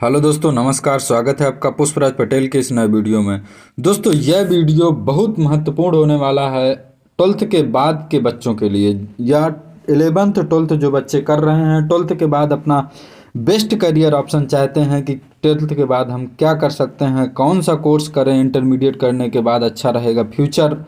Hello दोस्तों, नमस्कार। स्वागत है आपका पुष्पराज पटेल के इस नए वीडियो में। दोस्तों, यह वीडियो बहुत महत्वपूर्ण होने वाला है 12th के बाद के बच्चों के लिए, या 11th 12th जो बच्चे कर रहे हैं, 12th के बाद अपना बेस्ट करियर ऑप्शन चाहते हैं कि 12th के बाद हम क्या कर सकते हैं, कौन सा कोर्स करें, इंटरमीडिएट करने के बाद अच्छा रहेगा फ्यूचर।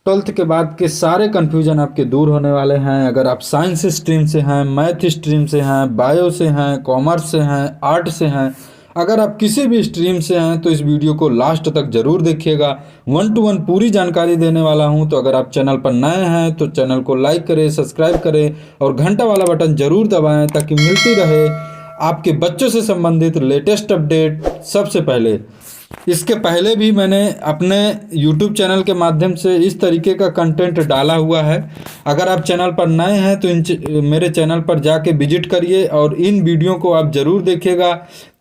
12th के बाद के सारे कन्फ्यूजन आपके दूर होने वाले हैं। अगर आप साइंस स्ट्रीम से हैं, मैथ स्ट्रीम से हैं, बायो से हैं, कॉमर्स से हैं, आर्ट से हैं, अगर आप किसी भी स्ट्रीम से हैं तो इस वीडियो को लास्ट तक जरूर देखिएगा। 1 to 1 पूरी जानकारी देने वाला हूं। तो अगर आप चैनल पर नए हैं तो चैनल को लाइक करें, सब्सक्राइब करें और घंटा वाला बटन जरूर दबाएं ताकि मिलती रहे आपके बच्चों से संबंधित लेटेस्ट अपडेट सबसे पहले। इसके पहले भी मैंने अपने YouTube चैनल के माध्यम से इस तरीके का कंटेंट डाला हुआ है। अगर आप चैनल पर नए हैं तो मेरे चैनल पर जाके विजिट करिए और इन वीडियो को आप ज़रूर देखिएगा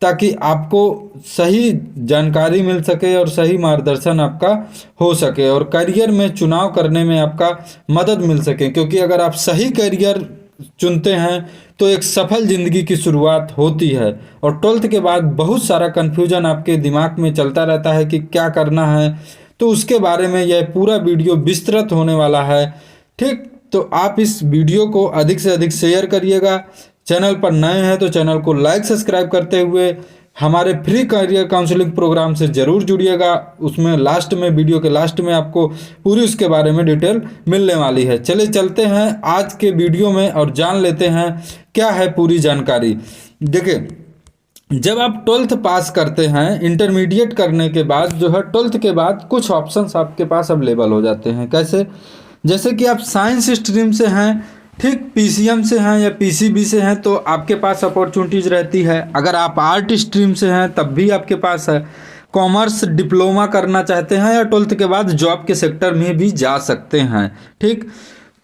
ताकि आपको सही जानकारी मिल सके और सही मार्गदर्शन आपका हो सके और करियर में चुनाव करने में आपका मदद मिल सके। क्योंकि अगर आप सही करियर चुनते हैं तो एक सफल ज़िंदगी की शुरुआत होती है। और 12th के बाद बहुत सारा कन्फ्यूजन आपके दिमाग में चलता रहता है कि क्या करना है, तो उसके बारे में यह पूरा वीडियो विस्तृत होने वाला है। ठीक, तो आप इस वीडियो को अधिक से अधिक शेयर करिएगा। चैनल पर नए हैं तो चैनल को लाइक सब्सक्राइब करते हुए हमारे फ्री करियर काउंसलिंग प्रोग्राम से ज़रूर जुड़िएगा। उसमें लास्ट में, वीडियो के लास्ट में आपको पूरी उसके बारे में डिटेल मिलने वाली है। चलिए चलते हैं आज के वीडियो में और जान लेते हैं क्या है पूरी जानकारी। देखिए, जब आप 12th पास करते हैं, इंटरमीडिएट करने के बाद जो है 12th के बाद कुछ ऑप्शंस आपके पास अवेलेबल हो जाते हैं। कैसे? जैसे कि आप साइंस स्ट्रीम से हैं, ठीक, पीसीएम से हैं या पीसीबी से हैं तो आपके पास अपॉर्चुनिटीज़ रहती है। अगर आप आर्ट स्ट्रीम से हैं तब भी आपके पास है। कॉमर्स डिप्लोमा करना चाहते हैं या 12th के बाद जॉब के सेक्टर में भी जा सकते हैं। ठीक,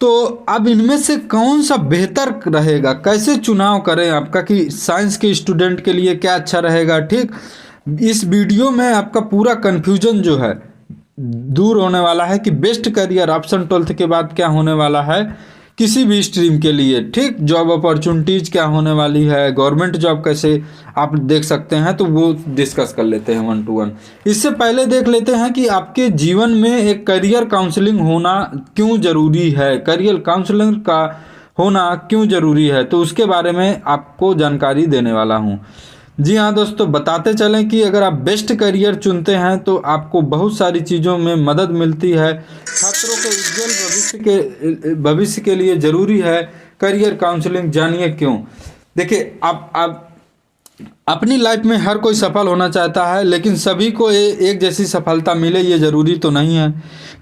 तो अब इनमें से कौन सा बेहतर रहेगा, कैसे चुनाव करें आपका कि साइंस के स्टूडेंट के लिए क्या अच्छा रहेगा। ठीक, इस वीडियो में आपका पूरा कन्फ्यूजन जो है दूर होने वाला है कि बेस्ट करियर ऑप्शन 12th के बाद क्या होने वाला है किसी भी स्ट्रीम के लिए। ठीक, जॉब अपॉर्चुनिटीज़ क्या होने वाली है, गवर्नमेंट जॉब कैसे आप देख सकते हैं, तो वो डिस्कस कर लेते हैं 1 to 1। इससे पहले देख लेते हैं कि आपके जीवन में एक करियर काउंसलिंग होना क्यों ज़रूरी है, करियर काउंसलिंग का होना क्यों ज़रूरी है, तो उसके बारे में आपको जानकारी देने वाला हूँ। जी हाँ दोस्तों, बताते चलें कि अगर आप बेस्ट करियर चुनते हैं तो आपको बहुत सारी चीज़ों में मदद मिलती है। छात्रों के उज्जवल भविष्य के लिए ज़रूरी है करियर काउंसलिंग। जानिए क्यों। देखिए, आप अपनी लाइफ में हर कोई सफल होना चाहता है, लेकिन सभी को एक जैसी सफलता मिले ये ज़रूरी तो नहीं है।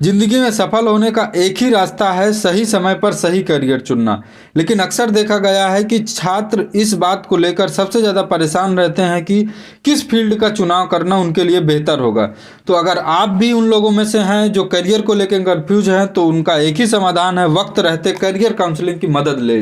ज़िंदगी में सफल होने का एक ही रास्ता है, सही समय पर सही करियर चुनना। लेकिन अक्सर देखा गया है कि छात्र इस बात को लेकर सबसे ज़्यादा परेशान रहते हैं कि किस फील्ड का चुनाव करना उनके लिए बेहतर होगा। तो अगर आप भी उन लोगों में से हैं जो करियर को लेकर कन्फ्यूज हैं तो उनका एक ही समाधान है, वक्त रहते करियर काउंसलिंग की मदद ले।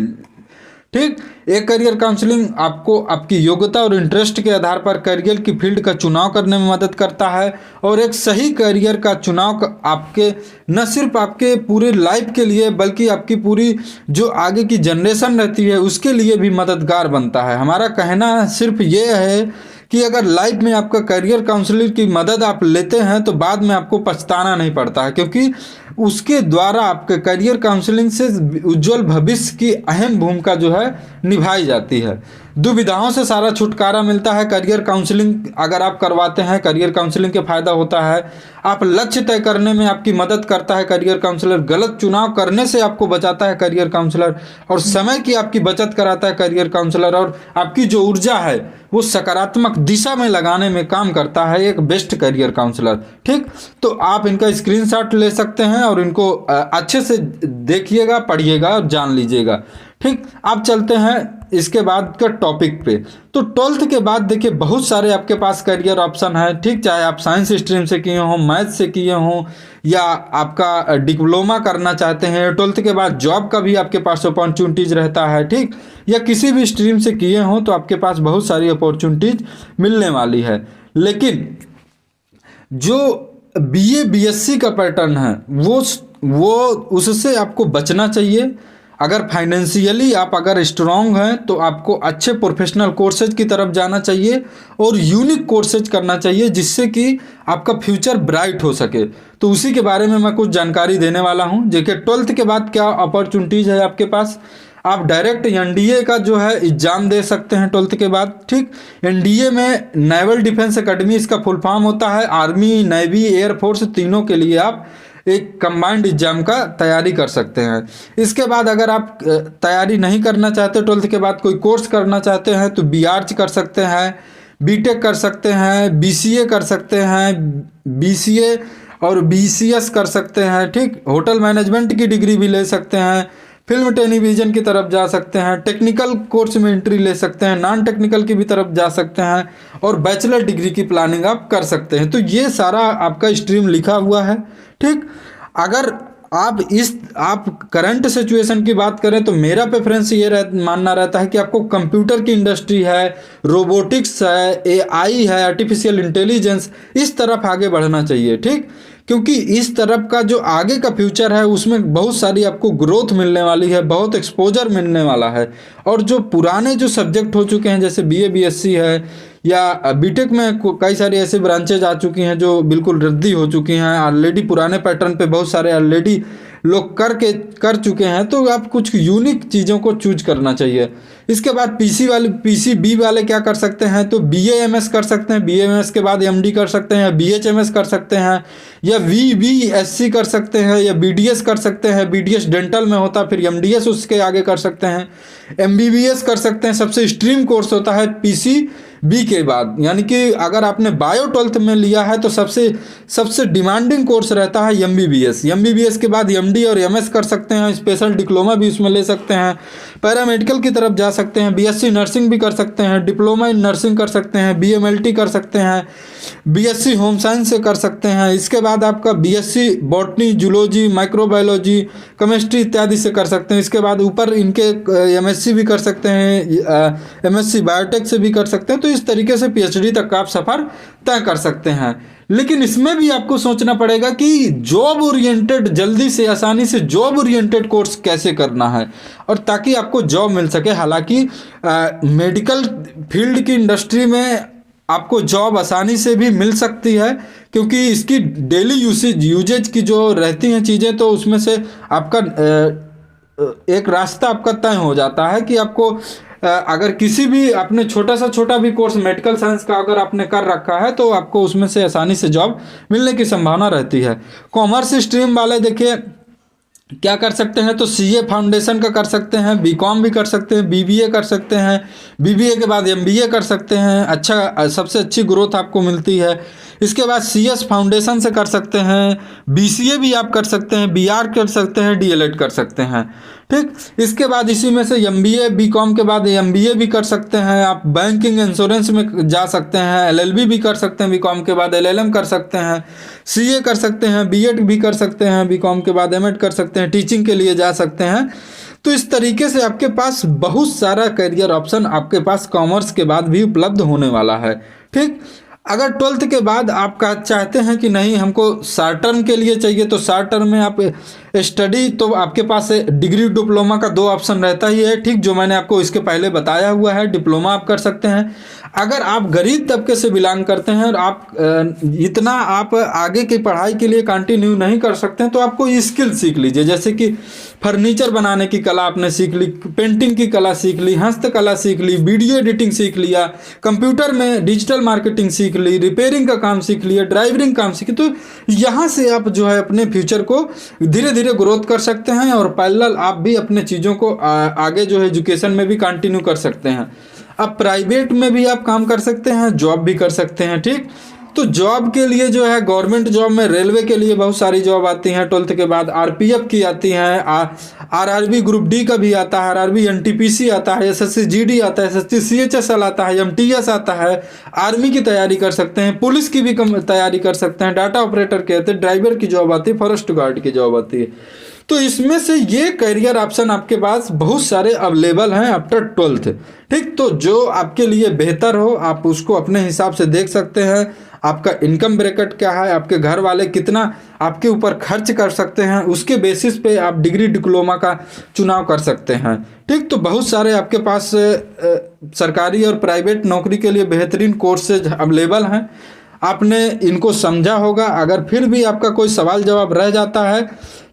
ठीक, एक करियर काउंसलिंग आपको आपकी योग्यता और इंटरेस्ट के आधार पर करियर की फील्ड का चुनाव करने में मदद करता है। और एक सही करियर का चुनाव आपके न सिर्फ आपके पूरे लाइफ के लिए बल्कि आपकी पूरी जो आगे की जनरेशन रहती है उसके लिए भी मददगार बनता है। हमारा कहना सिर्फ ये है कि अगर लाइफ में आपका करियर काउंसलर की मदद आप लेते हैं तो बाद में आपको पछताना नहीं पड़ता है, क्योंकि उसके द्वारा आपके करियर काउंसलिंग से उज्जवल भविष्य की अहम भूमिका जो है निभाई जाती है। दुविधाओं से सारा छुटकारा मिलता है करियर काउंसलिंग अगर आप करवाते हैं। करियर काउंसलिंग के फायदा होता है, आप लक्ष्य तय करने में आपकी मदद करता है करियर काउंसलर, गलत चुनाव करने से आपको बचाता है करियर काउंसलर, और समय की आपकी बचत कराता है करियर काउंसलर, और आपकी जो ऊर्जा है वो सकारात्मक दिशा में लगाने में काम करता है एक बेस्ट करियर काउंसलर। ठीक, तो आप इनका स्क्रीनशॉट ले सकते हैं और इनको अच्छे से देखिएगा, पढ़िएगा और जान लीजिएगा। ठीक, आप चलते हैं इसके बाद के टॉपिक पे। तो 12th के बाद देखिए बहुत सारे आपके पास करियर ऑप्शन है। ठीक, चाहे आप साइंस स्ट्रीम से किए हों, मैथ से किए हों, या आपका डिप्लोमा करना चाहते हैं, 12th के बाद जॉब का भी आपके पास अपॉर्चुनिटीज़ रहता है। ठीक, या किसी भी स्ट्रीम से किए हों तो आपके पास बहुत सारी अपॉर्चुनिटीज़ मिलने वाली है। लेकिन जो बीए बीएससी का पैटर्न है वो उससे आपको बचना चाहिए। अगर फाइनेंशियली आप अगर स्ट्रांग हैं तो आपको अच्छे प्रोफेशनल कोर्सेज की तरफ जाना चाहिए और यूनिक कोर्सेज करना चाहिए जिससे कि आपका फ्यूचर ब्राइट हो सके। तो उसी के बारे में मैं कुछ जानकारी देने वाला हूं। देखिए 12th के बाद क्या अपॉर्चुनिटीज़ है आपके पास। आप डायरेक्ट एनडीए का जो है एग्जाम दे सकते हैं 12th के बाद। ठीक, एनडीए में नेवल डिफेंस एकेडमी इसका फुल फॉर्म होता है। आर्मी, नेवी, एयरफोर्स तीनों के लिए आप एक कंबाइंड एग्जाम का तैयारी कर सकते हैं। इसके बाद अगर आप तैयारी नहीं करना चाहते 12th के बाद, कोई कोर्स करना चाहते हैं तो बीआर्च कर सकते हैं, बीटेक कर सकते हैं, बीसीए कर सकते हैं, बीसीए और बीसीएस कर सकते हैं। ठीक, होटल मैनेजमेंट की डिग्री भी ले सकते हैं, फिल्म टेलीविज़न की तरफ जा सकते हैं, टेक्निकल कोर्स में एंट्री ले सकते हैं, नॉन टेक्निकल की भी तरफ जा सकते हैं और बैचलर डिग्री की प्लानिंग आप कर सकते हैं। तो ये सारा आपका स्ट्रीम लिखा हुआ है। ठीक, अगर आप करंट सिचुएशन की बात करें तो मेरा प्रेफरेंस ये मानना रहता है कि आपको कंप्यूटर की इंडस्ट्री है, रोबोटिक्स है, एआई है, आर्टिफिशियल इंटेलिजेंस, इस तरफ आगे बढ़ना चाहिए। ठीक, क्योंकि इस तरफ का जो आगे का फ्यूचर है उसमें बहुत सारी आपको ग्रोथ मिलने वाली है, बहुत एक्सपोजर मिलने वाला है। और जो पुराने जो सब्जेक्ट हो चुके हैं जैसे बीए बीएससी है या बीटेक में कई सारी ऐसी ब्रांचेज आ चुकी हैं जो बिल्कुल रद्दी हो चुकी हैं ऑलरेडी, पुराने पैटर्न पे बहुत सारे ऑलरेडी लोग कर चुके हैं। तो आप कुछ यूनिक चीज़ों को चूज करना चाहिए। इसके बाद पीसीबी वाले क्या कर सकते हैं तो बीएएमएस कर सकते हैं, बीएएमएस के बाद एमडी कर सकते हैं, बीएचएमएस कर सकते हैं या वीबीएससी कर सकते हैं या बीडीएस कर सकते हैं। बीडीएस डेंटल में होता है, फिर एमडीएस उसके आगे कर सकते हैं, एमबीबीएस कर सकते हैं। सबसे स्ट्रीम कोर्स होता है पीसीबी के बाद, यानी कि अगर आपने बायो 12th में लिया है तो सबसे डिमांडिंग कोर्स रहता है एमबीबीएस। एमबीबीएस के बाद एमडी और एमएस कर सकते हैं, स्पेशल डिप्लोमा भी उसमें ले सकते हैं, पैरामेडिकल की तरफ जा सकते हैं, बीएससी नर्सिंग भी कर सकते हैं, डिप्लोमा इन नर्सिंग कर सकते हैं, बीएमएलटी कर सकते हैं, बीएससी होम साइंस से कर सकते हैं। इसके बाद आपका BSc botany, zoology, microbiology, chemistry इत्यादि से कर सकते हैं। इसके बाद ऊपर इनके एमएससी भी कर सकते हैं, एमएससी बायोटेक से भी कर सकते हैं। तो इस तरीके से पीएचडी तक का आप सफ़र तय कर सकते हैं। लेकिन इसमें भी आपको सोचना पड़ेगा कि जॉब ओरिएंटेड, जल्दी से आसानी से जॉब ओरिएंटेड कोर्स कैसे करना है और ताकि आपको जॉब मिल सके। हालांकि मेडिकल फील्ड की इंडस्ट्री में आपको जॉब आसानी से भी मिल सकती है क्योंकि इसकी डेली यूजेज की जो रहती हैं चीज़ें, तो उसमें से आपका एक रास्ता आपका तय हो जाता है कि आपको अगर किसी भी आपने छोटा भी कोर्स मेडिकल साइंस का अगर आपने कर रखा है तो आपको उसमें से आसानी से जॉब मिलने की संभावना रहती है। कॉमर्स स्ट्रीम वाले देखिए क्या कर सकते हैं तो सीए फाउंडेशन का कर सकते हैं, बीकॉम भी कर सकते हैं, बीबीए कर सकते हैं, बीबीए के बाद एमबीए कर सकते हैं। अच्छा, सबसे अच्छी ग्रोथ आपको मिलती है। इसके बाद सीएस फाउंडेशन से कर सकते हैं, बीसीए भी आप कर सकते हैं, बीआर कर सकते हैं, डीएलएड कर सकते हैं। ठीक, इसके बाद इसी में से एमबीए, बीकॉम के बाद एमबीए भी कर सकते हैं आप, बैंकिंग इंश्योरेंस में जा सकते हैं, एलएलबी भी कर सकते हैं, बीकॉम के बाद एलएलएम कर सकते हैं, सीए कर सकते हैं, बीएड भी कर सकते हैं, बीकॉम के बाद एमएड कर सकते हैं, टीचिंग के लिए जा सकते हैं। तो इस तरीके से आपके पास बहुत सारा करियर ऑप्शन आपके पास कॉमर्स के बाद भी उपलब्ध होने वाला है। ठीक, अगर 12th के बाद आप चाहते हैं कि नहीं हमको शॉर्ट टर्म के लिए चाहिए तो शॉर्ट टर्म में आप स्टडी, तो आपके पास डिग्री डिप्लोमा का 2 ऑप्शन रहता ही है। ठीक, जो मैंने आपको इसके पहले बताया हुआ है, डिप्लोमा आप कर सकते हैं। अगर आप गरीब तबके से बिलोंग करते हैं और आप इतना आप आगे की पढ़ाई के लिए कंटिन्यू नहीं कर सकते हैं तो आपको स्किल सीख लीजिए, जैसे कि फर्नीचर बनाने की कला आपने सीख ली, पेंटिंग की कला सीख ली, हस्तकला सीख ली, वीडियो एडिटिंग सीख लिया, कंप्यूटर में डिजिटल मार्केटिंग सीख ली, रिपेयरिंग का काम सीख लिया, ड्राइविंग काम सीखी। तो यहाँ से आप जो है अपने फ्यूचर को धीरे धीरे ग्रोथ कर सकते हैं और पैरेलल आप भी अपने चीज़ों को आगे जो है एजुकेशन में भी कंटिन्यू कर सकते हैं। अब प्राइवेट में भी आप काम कर सकते हैं, जॉब भी कर सकते हैं। ठीक, तो जॉब के लिए जो है गवर्नमेंट जॉब में रेलवे के लिए बहुत सारी जॉब आती हैं 12th के बाद, आरपीएफ की आती हैं, आरआरबी ग्रुप डी का भी आता है, आरआरबी एनटीपीसी आता है, एसएससी जीडी आता है, एसएससी सीएचएसएल आता है, एमटीएस आता है, आर्मी की तैयारी कर सकते हैं, पुलिस की भी तैयारी कर सकते हैं, डाटा ऑपरेटर के आते हैं, ड्राइवर की जॉब आती है, फॉरेस्ट गार्ड की जॉब आती है। तो इसमें से ये करियर ऑप्शन आपके पास बहुत सारे अवेलेबल हैं आफ्टर 12th। ठीक, तो जो आपके लिए बेहतर हो आप उसको अपने हिसाब से देख सकते हैं। आपका इनकम ब्रैकेट क्या है, आपके घर वाले कितना आपके ऊपर खर्च कर सकते हैं, उसके बेसिस पे आप डिग्री डिप्लोमा का चुनाव कर सकते हैं। ठीक, तो बहुत सारे आपके पास सरकारी और प्राइवेट नौकरी के लिए बेहतरीन कोर्सेज अवेलेबल हैं। आपने इनको समझा होगा। अगर फिर भी आपका कोई सवाल जवाब रह जाता है,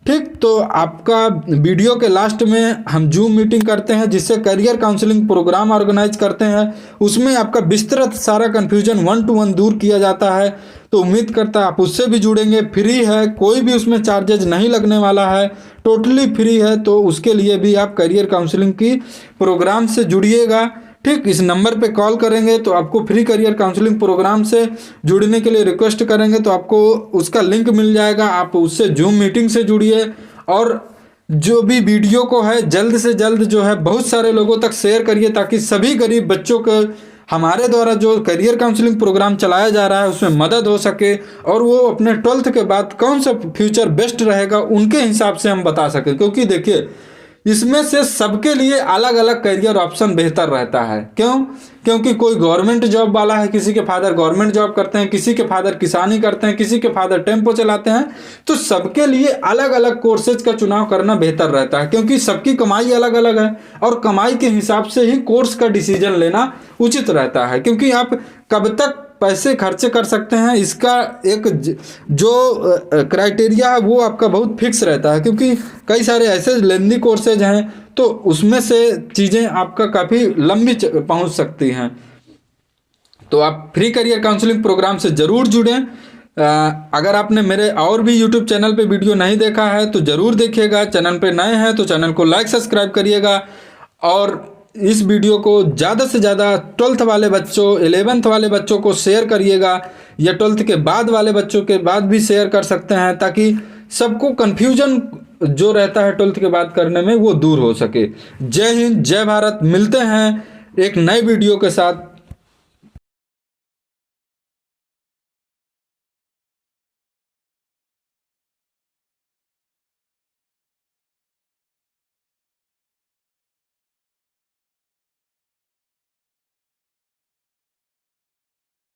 ठीक, तो आपका वीडियो के लास्ट में हम जूम मीटिंग करते हैं जिससे करियर काउंसलिंग प्रोग्राम ऑर्गेनाइज करते हैं। उसमें आपका विस्तृत सारा कन्फ्यूजन 1 to 1 दूर किया जाता है। तो उम्मीद करता है आप उससे भी जुड़ेंगे। फ्री है, कोई भी उसमें चार्जेज नहीं लगने वाला है, टोटली फ्री है। तो उसके लिए भी आप करियर काउंसलिंग की प्रोग्राम से जुड़िएगा। ठीक, इस नंबर पे कॉल करेंगे तो आपको फ्री करियर काउंसलिंग प्रोग्राम से जुड़ने के लिए रिक्वेस्ट करेंगे तो आपको उसका लिंक मिल जाएगा। आप उससे जूम मीटिंग से जुड़िए और जो भी वीडियो को है जल्द से जल्द जो है बहुत सारे लोगों तक शेयर करिए ताकि सभी गरीब बच्चों को हमारे द्वारा जो करियर काउंसलिंग प्रोग्राम चलाया जा रहा है उसमें मदद हो सके और वो अपने 12th के बाद कौन सा फ्यूचर बेस्ट रहेगा उनके हिसाब से हम बता सकें। क्योंकि देखिए इसमें से सबके लिए अलग अलग करियर ऑप्शन बेहतर रहता है। क्यों? क्योंकि कोई गवर्नमेंट जॉब वाला है, किसी के फादर गवर्नमेंट जॉब करते हैं, किसी के फादर किसानी करते हैं, किसी के फादर टेम्पो चलाते हैं। तो सबके लिए अलग अलग कोर्सेज का चुनाव करना बेहतर रहता है क्योंकि सबकी कमाई अलग अलग है और कमाई के हिसाब से ही कोर्स का डिसीजन लेना उचित रहता है। क्योंकि आप कब तक पैसे खर्चे कर सकते हैं इसका एक जो क्राइटेरिया है वो आपका बहुत फिक्स रहता है। क्योंकि कई सारे ऐसे लेंदी कोर्सेज हैं तो उसमें से चीज़ें आपका काफ़ी लंबी पहुंच सकती हैं। तो आप फ्री करियर काउंसलिंग प्रोग्राम से ज़रूर जुड़ें। अगर आपने मेरे और भी यूट्यूब चैनल पे वीडियो नहीं देखा है तो ज़रूर देखिएगा। चैनल पे नए हैं तो चैनल को लाइक सब्सक्राइब करिएगा और इस वीडियो को ज़्यादा से ज़्यादा 12th वाले बच्चों 11th वाले बच्चों को शेयर करिएगा या 12th के बाद वाले बच्चों के बाद भी शेयर कर सकते हैं ताकि सबको कन्फ्यूजन जो रहता है 12th के बाद करने में वो दूर हो सके। जय हिंद, जय भारत। मिलते हैं एक नए वीडियो के साथ।